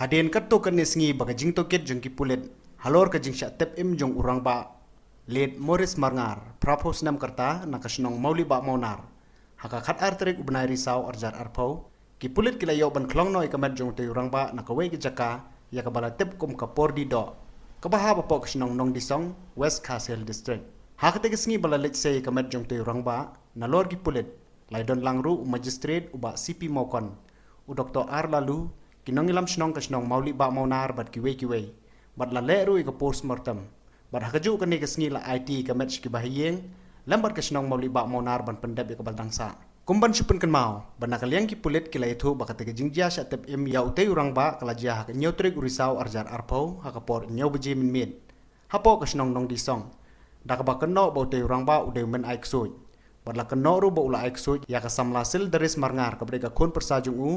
Hadin kato kan nesengi baga jing toket jong kipulet halor ka jing sya tep im jong urang ba led Morris Marngar prapos nam karta nakasnong mauli ba maunar haka khat arterik ubnai risau arjar arpau kipulet kila yo ban klong noi kamet jong te urang ba nakawai ke jaka ya kabala tep kum kapor di do kabaha ba pok snong nong disong West Castle District haka te kesengi bala let sei kamet jong te urang ba nalor kipulet laidon langru magistrate uba CP Mokon u Dr. R lalu kinong ilam snong kasnong mauli ba maunar bat kiwe bat la leru ika postmortem bat hakaju kan ni kesengi la IT kamet ki bahiyeng lambat kasnong mauli ba maunar ban pendep ika baldangsa kumban supun kan mau ban nakaliang ki pulit kila itu bakate ke jingjia sya tep im ya utei urang ba kala jia hak nyotrik urisau arjar arpo hakapor nyau beji min hapo kasnong nong disong dak ba kenno ba utei urang ba ude men aik suj bat la kenno ru ba ula aik suj ya kasam lasil daris marngar kabdega kun persajung u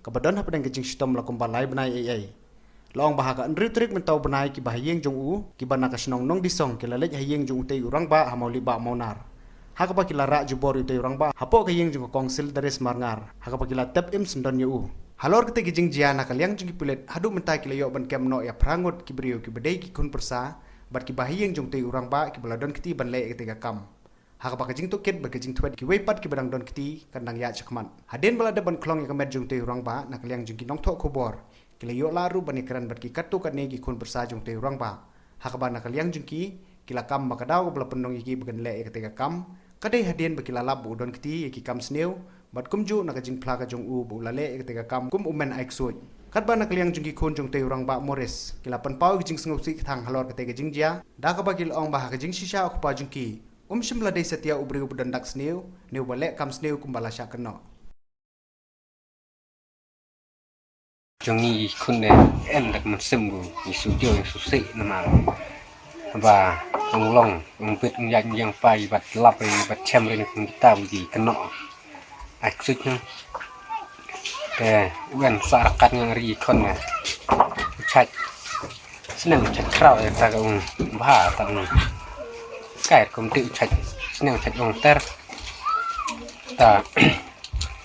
kabadan hapdeng ke jing sistem la kumbalai benai ai long bahaka andri trik mentau benai ki bahiyeng jong u ki bana kasnong nong disong kila lej hayeng jong utei urang ba hamauli ba maunar hakapa kila ra jubor utei urang ba hapo kayeng jong kongsil daris marngar hakapa kila tep im sendon yu halor kete ki jing jiana kaliang jong kipulet hadu mentai kila yo ban kem no ya prangut ki brio ki bedai ki kun persa bat ki bahiyeng jong utei urang ba ki baladon kiti ban le kete kam hakapa ka jing toket ba ka jing twet ki weipat ki badang don kiti kandang ya chakman haden balada ban klong ya kamet jong utei urang ba nakaliang jong ki nong tho khobor kila yo laru bani keran bat ki katu kan negi kun bersajung te urang ba hakaba nakaliang jengki kila kam makadaw bala pendong iki bagan le ketika kam kadai hadien bakila lab udon kiti iki kam sneu bat kumju nakajing plaga jong u bu lale ketika kam kum umen aik suj katba nakaliang jengki kun jong te urang ba Morris kila pan pau jing sngau sik thang halor ketika jingjia dakaba kil ong ba hakajing shisha okpa jengki shimla dei setia ubri ubudan dak sneu neu bale kam sneu kumbala sya keno Jongi kunne em dak man sembu isu jo isu se nama ba long pit yang pai bat lap bat chem rin kita di keno aksudnya wen sarakat yang ri konne chat senang chat kraw ya ta ung ba ta ung kai kom ti chat senang chat ung ter ta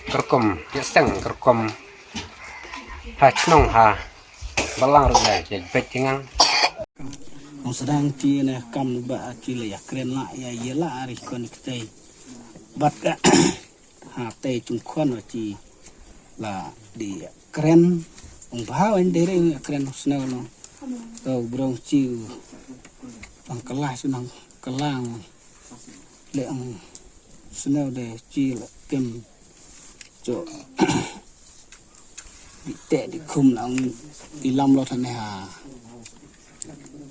kerkom ya sang kerkom nong ha balang rugai jadi pecingan sedang ti ne kam ba kile ya kren la ya yela ari kon kte bat ka ha te chung kon ti la di kren ung ba wen dere kren snow no to brong chi ang kelas nang kelang le ang snow de chi la kem cho bị tệ đi khum là ông đi lâm lo thằng này à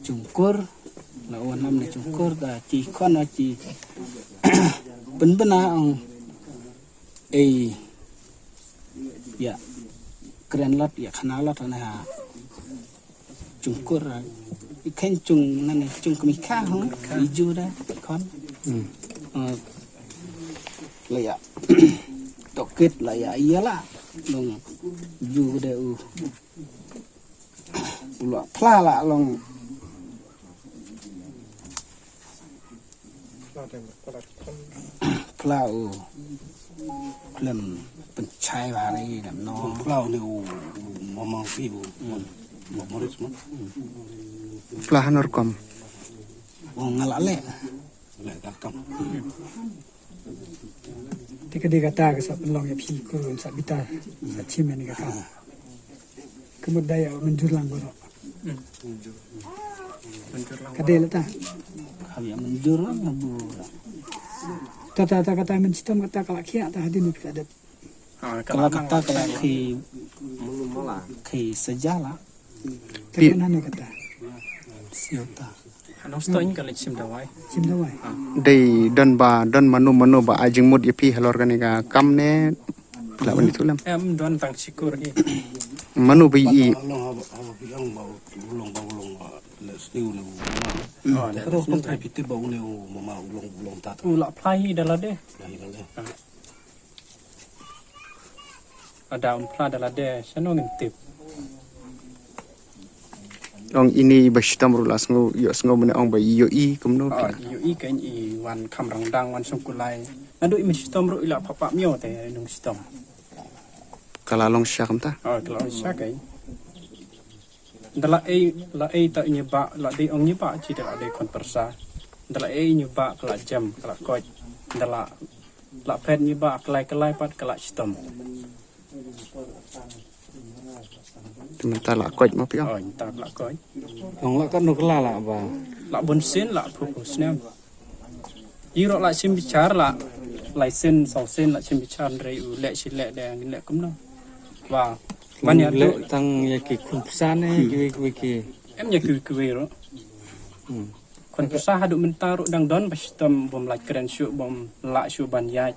Trung Quốc là ông năm này Trung Quốc là chỉ con là chỉ bấn bấn à ông ấy ya keren lót ya khana lót thằng này à Trung Quốc là cái khen Trung này Trung có mình khác không đi du đấy con là ya tổ kết là ya iya lah long ju de u lo pla la long pla u lem pen chai ba ni đam no pla ni u mong pi u mo moris mo pla hanor kom ngala le ka kam Tika dia kata ke sab long ya pi kurun sab bita sa chimen ni kata. Kemudian menjurlang boro. Kadel ta. kami menjurang bu Tata kata men sistem kata kalak kia ta hadin ni kada. kalau kata kalau ki sejalah Tapi nana kata. siota Ano sto in kalit sim dawai. Sim dawai. dei don manu ba ajing mud yapi halor kan ka kam ne la ban itulam Em don tang sikur ki. manu bi i long long lesniu ni terus pun tapi tu bau ni mama ulong tata Ula plai dala de. Ada pla dala de sano ngintip. ong ini bashitam rulas ngo yo sngo mena ong ba yo i kumno Yu i kan i wan kam rang dang wan sungkulai. Nado i mistom ro ila papa mio te nung sistem. kala long syakam ta Kalau sya kai. Ndala e tak nyeba la de ong nyeba ci dala de kon persa. Ndala e nyeba kala jam kala koj. Ndala la pet nyeba kelai pat kala stom. Sementara lah koj mau piang. Oh tak kala koj. Ong lah kan nukla lah ba. La bonsin la pupus nem. Yiro la sim bicar la sen sau sen la sim bicar rei u le si le de le kum no. Wa banyak Le tu tang ya ki kumpusan ki. em nya ku ro. Kon persa hadu mentaruk dang don pas tom bom la keren syu bom la syu ban yai.